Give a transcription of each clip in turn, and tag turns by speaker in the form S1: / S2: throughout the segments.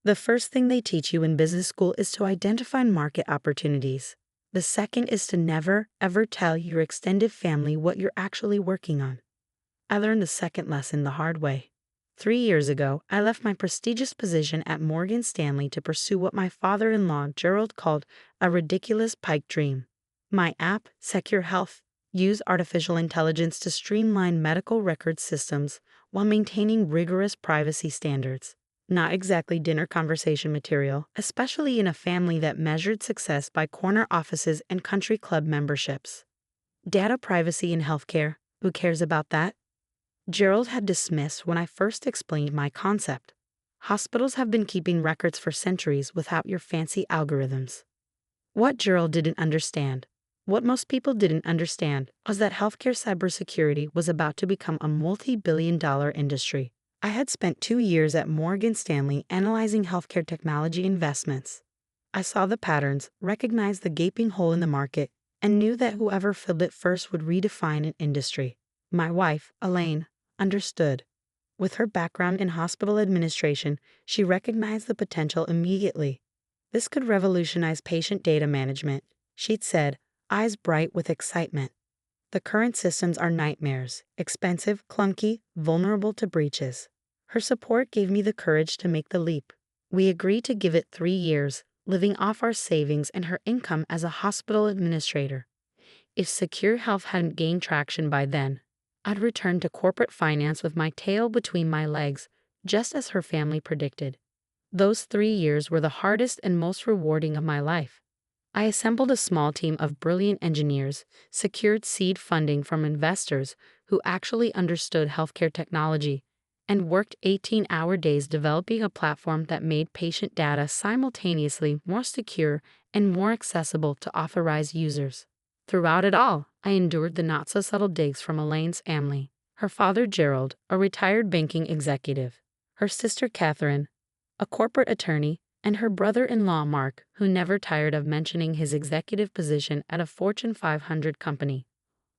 S1: The first thing they teach you in business school is to identify market opportunities. The second is to never, ever tell your extended family what you're actually working on. I learned the second lesson the hard way. 3 years ago, I left my prestigious position at Morgan Stanley to pursue what my father-in-law, Gerald, called a ridiculous pipe dream. My app, Secure Health, used artificial intelligence to streamline medical record systems while maintaining rigorous privacy standards. Not exactly dinner conversation material, especially in a family that measured success by corner offices and country club memberships. Data privacy in healthcare, who cares about that? Gerald had dismissed when I first explained my concept. Hospitals have been keeping records for centuries without your fancy algorithms. What Gerald didn't understand, what most people didn't understand, was that healthcare cybersecurity was about to become a multi-billion-dollar industry. I had spent 2 years at Morgan Stanley analyzing healthcare technology investments. I saw the patterns, recognized the gaping hole in the market, and knew that whoever filled it first would redefine an industry. My wife, Elaine, understood. With her background in hospital administration, she recognized the potential immediately. This could revolutionize patient data management, she'd said, eyes bright with excitement. The current systems are nightmares, expensive, clunky, vulnerable to breaches. Her support gave me the courage to make the leap. We agreed to give it 3 years, living off our savings and her income as a hospital administrator. If Secure Health hadn't gained traction by then, I'd return to corporate finance with my tail between my legs, just as her family predicted. Those 3 years were the hardest and most rewarding of my life. I assembled a small team of brilliant engineers, secured seed funding from investors who actually understood healthcare technology, and worked 18-hour days developing a platform that made patient data simultaneously more secure and more accessible to authorized users. Throughout it all, I endured the not-so-subtle digs from Elaine's family. Her father, Gerald, a retired banking executive. Her sister, Catherine, a corporate attorney, and her brother-in-law, Mark, who never tired of mentioning his executive position at a Fortune 500 company.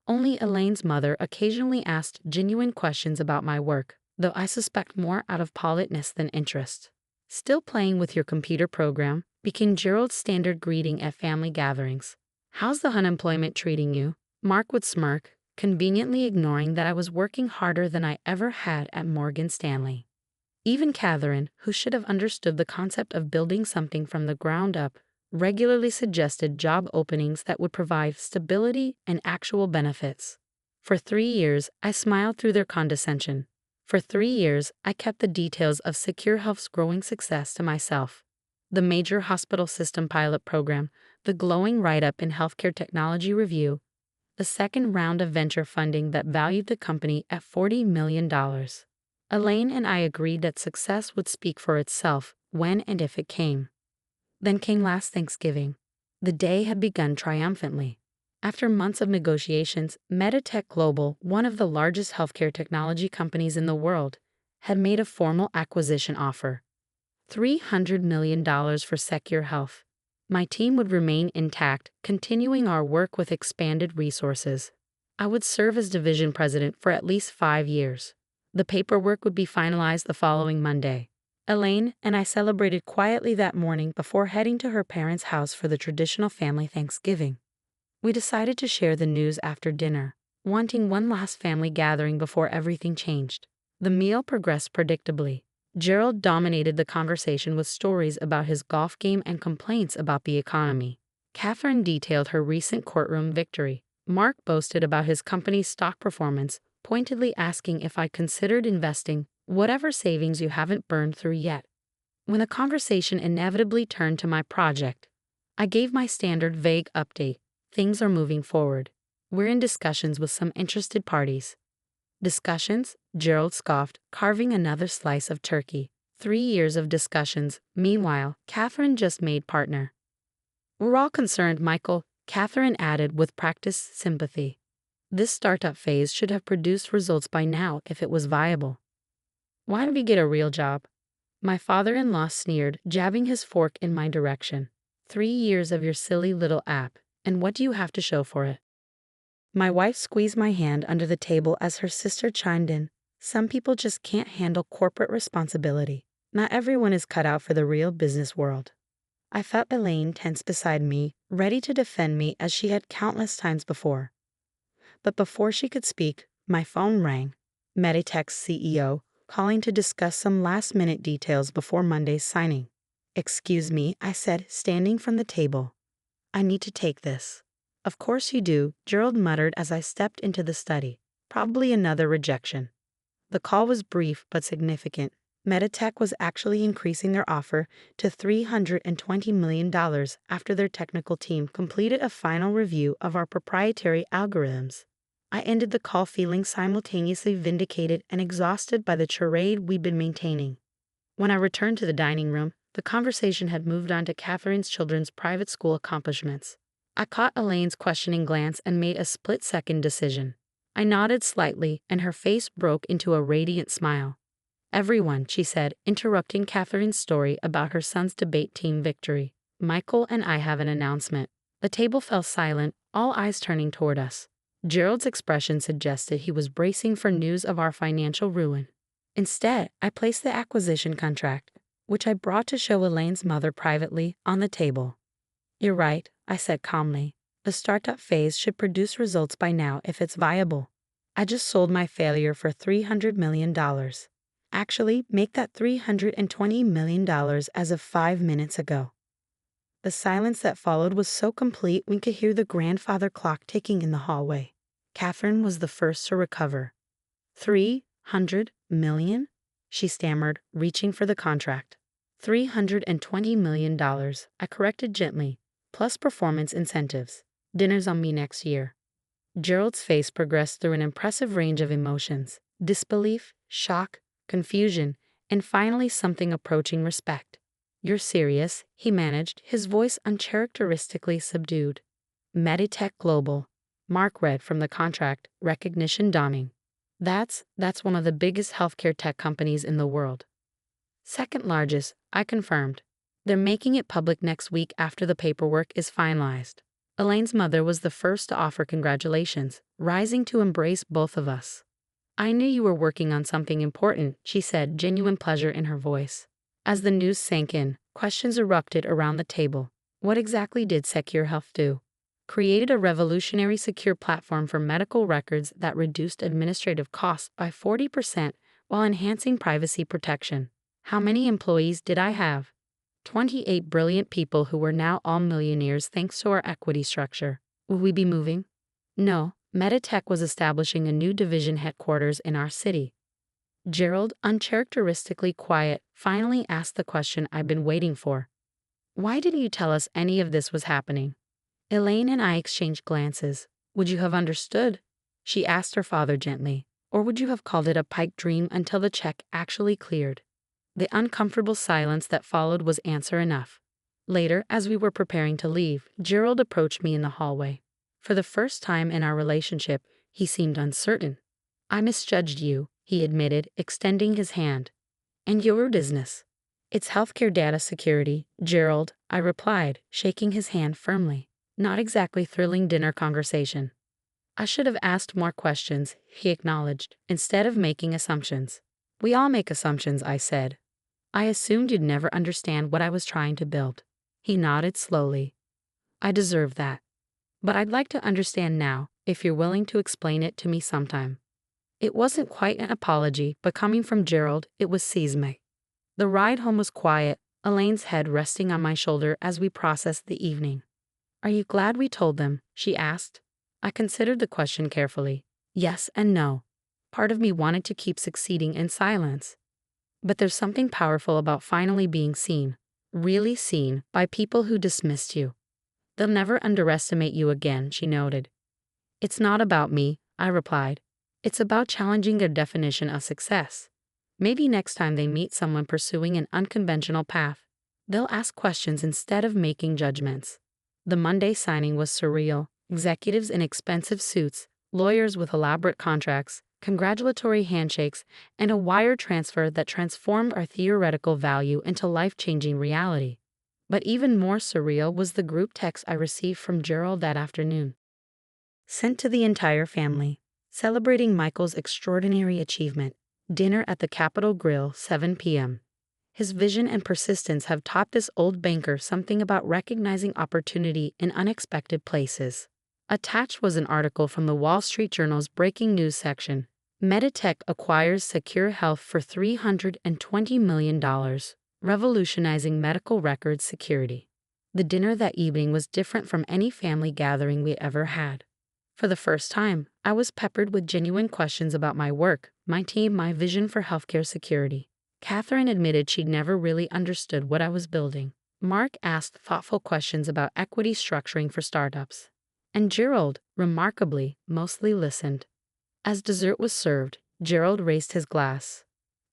S1: Only Elaine's mother occasionally asked genuine questions about my work, though I suspect more out of politeness than interest. "Still playing with your computer program?" became Gerald's standard greeting at family gatherings. "How's the unemployment treating you?" Mark would smirk, conveniently ignoring that I was working harder than I ever had at Morgan Stanley. Even Catherine, who should have understood the concept of building something from the ground up, regularly suggested job openings that would provide stability and actual benefits. For 3 years, I smiled through their condescension. For 3 years, I kept the details of Secure Health's growing success to myself. The major hospital system pilot program, the glowing write-up in Healthcare Technology Review, the second round of venture funding that valued the company at $40 million. Elaine and I agreed that success would speak for itself when and if it came. Then came last Thanksgiving. The day had begun triumphantly. After months of negotiations, Meditech Global, one of the largest healthcare technology companies in the world, had made a formal acquisition offer. $300 million for Secure Health. My team would remain intact, continuing our work with expanded resources. I would serve as division president for at least 5 years. The paperwork would be finalized the following Monday. Elaine and I celebrated quietly that morning before heading to her parents' house for the traditional family Thanksgiving. We decided to share the news after dinner, wanting one last family gathering before everything changed. The meal progressed predictably. Gerald dominated the conversation with stories about his golf game and complaints about the economy. Catherine detailed her recent courtroom victory. Mark boasted about his company's stock performance, pointedly asking if I considered investing whatever savings you haven't burned through yet. When the conversation inevitably turned to my project, I gave my standard vague update. Things are moving forward. We're in discussions with some interested parties. Discussions? Gerald scoffed, carving another slice of turkey. 3 years of discussions. Meanwhile, Catherine just made partner. "We're all concerned, Michael," Catherine added with practiced sympathy. This startup phase should have produced results by now if it was viable. "Why don't you get a real job?" My father-in-law sneered, jabbing his fork in my direction. 3 years of your silly little app, and what do you have to show for it? My wife squeezed my hand under the table as her sister chimed in. "Some people just can't handle corporate responsibility." Not everyone is cut out for the real business world. I felt Elaine tense beside me, ready to defend me as she had countless times before. But before she could speak, my phone rang. Meditech's CEO, calling to discuss some last-minute details before Monday's signing. "Excuse me," I said, standing from the table. "I need to take this." "Of course you do," Gerald muttered as I stepped into the study. Probably another rejection. The call was brief but significant. Meditech was actually increasing their offer to $320 million after their technical team completed a final review of our proprietary algorithms. I ended the call feeling simultaneously vindicated and exhausted by the charade we'd been maintaining. When I returned to the dining room, the conversation had moved on to Catherine's children's private school accomplishments. I caught Elaine's questioning glance and made a split-second decision. I nodded slightly, and her face broke into a radiant smile. "Everyone," she said, interrupting Catherine's story about her son's debate team victory. "Michael and I have an announcement." The table fell silent, all eyes turning toward us. Gerald's expression suggested he was bracing for news of our financial ruin. Instead, I placed the acquisition contract, which I brought to show Elaine's mother privately, on the table. "You're right," I said calmly. "The startup phase should produce results by now if it's viable. I just sold my failure for $300 million. Actually, make that $320 million as of 5 minutes ago." The silence that followed was so complete we could hear the grandfather clock ticking in the hallway. Catherine was the first to recover. $300 million? She stammered, reaching for the contract. $320 million, I corrected gently, plus performance incentives. Dinner's on me next year. Gerald's face progressed through an impressive range of emotions: disbelief, shock, confusion, and finally something approaching respect. "You're serious," he managed, his voice uncharacteristically subdued. "Meditech Global." Mark read from the contract, recognition dawning. That's one of the biggest healthcare tech companies in the world." "Second largest," I confirmed. "They're making it public next week after the paperwork is finalized." Elaine's mother was the first to offer congratulations, rising to embrace both of us. "I knew you were working on something important," she said, genuine pleasure in her voice. As the news sank in, questions erupted around the table. What exactly did Secure Health do? Created a revolutionary secure platform for medical records that reduced administrative costs by 40% while enhancing privacy protection. How many employees did I have? 28 brilliant people who were now all millionaires thanks to our equity structure. Will we be moving? No, Meditech was establishing a new division headquarters in our city. Gerald, uncharacteristically quiet, finally asked the question I'd been waiting for. "Why didn't you tell us any of this was happening?" Elaine and I exchanged glances. "Would you have understood?" she asked her father gently. "Or would you have called it a pipe dream until the check actually cleared?" The uncomfortable silence that followed was answer enough. Later, as we were preparing to leave, Gerald approached me in the hallway. For the first time in our relationship, he seemed uncertain. "I misjudged you," he admitted, extending his hand. "And your business?" "It's healthcare data security, Gerald," I replied, shaking his hand firmly. Not exactly thrilling dinner conversation. "I should have asked more questions," he acknowledged, "instead of making assumptions." "We all make assumptions," I said. "I assumed you'd never understand what I was trying to build." He nodded slowly. "I deserve that. But I'd like to understand now, if you're willing to explain it to me sometime." It wasn't quite an apology, but coming from Gerald, it was seismic. The ride home was quiet, Elaine's head resting on my shoulder as we processed the evening. "Are you glad we told them?" she asked. I considered the question carefully. Yes and no. Part of me wanted to keep succeeding in silence. But there's something powerful about finally being seen, really seen, by people who dismissed you. "They'll never underestimate you again," she noted. "It's not about me," I replied. "It's about challenging their definition of success. Maybe next time they meet someone pursuing an unconventional path, they'll ask questions instead of making judgments." The Monday signing was surreal. Executives in expensive suits, lawyers with elaborate contracts, congratulatory handshakes, and a wire transfer that transformed our theoretical value into life-changing reality. But even more surreal was the group text I received from Gerald that afternoon. Sent to the entire family, celebrating Michael's extraordinary achievement. Dinner at the Capitol Grill, 7 p.m. His vision and persistence have taught this old banker something about recognizing opportunity in unexpected places. Attached was an article from the Wall Street Journal's breaking news section. Meditech acquires Secure Health for $320 million, revolutionizing medical records security. The dinner that evening was different from any family gathering we ever had. For the first time, I was peppered with genuine questions about my work, my team, my vision for healthcare security. Catherine admitted she'd never really understood what I was building. Mark asked thoughtful questions about equity structuring for startups. And Gerald, remarkably, mostly listened. As dessert was served, Gerald raised his glass.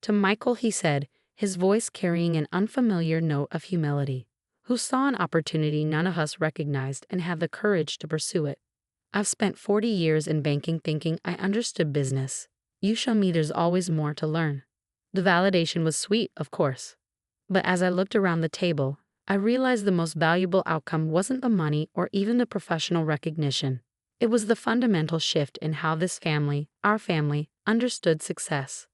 S1: To Michael, he said, his voice carrying an unfamiliar note of humility, who saw an opportunity none of us recognized and had the courage to pursue it. I've spent 40 years in banking thinking I understood business. You show me there's always more to learn. The validation was sweet, of course. But as I looked around the table, I realized the most valuable outcome wasn't the money or even the professional recognition. It was the fundamental shift in how this family, our family, understood success.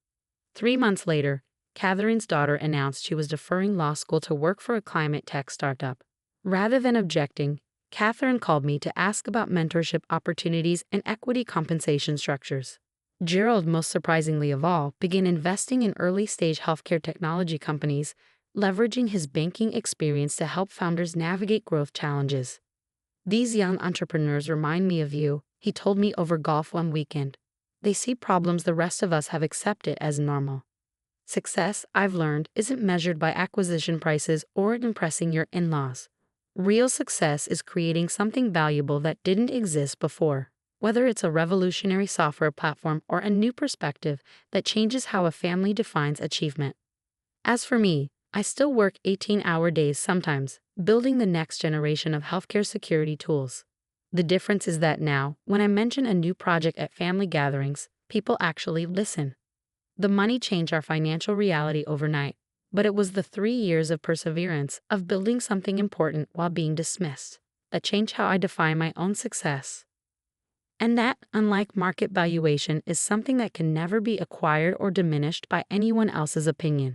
S1: 3 months later, Catherine's daughter announced she was deferring law school to work for a climate tech startup. Rather than objecting, Catherine called me to ask about mentorship opportunities and equity compensation structures. Gerald, most surprisingly of all, began investing in early-stage healthcare technology companies, leveraging his banking experience to help founders navigate growth challenges. These young entrepreneurs remind me of you, he told me over golf one weekend. They see problems the rest of us have accepted as normal. Success, I've learned, isn't measured by acquisition prices or impressing your in-laws. Real success is creating something valuable that didn't exist before. Whether it's a revolutionary software platform or a new perspective that changes how a family defines achievement. As for me, I still work 18-hour days sometimes, building the next generation of healthcare security tools. The difference is that now, when I mention a new project at family gatherings, people actually listen. The money changed our financial reality overnight, but it was the 3 years of perseverance, of building something important while being dismissed, that changed how I define my own success. And that, unlike market valuation, is something that can never be acquired or diminished by anyone else's opinion.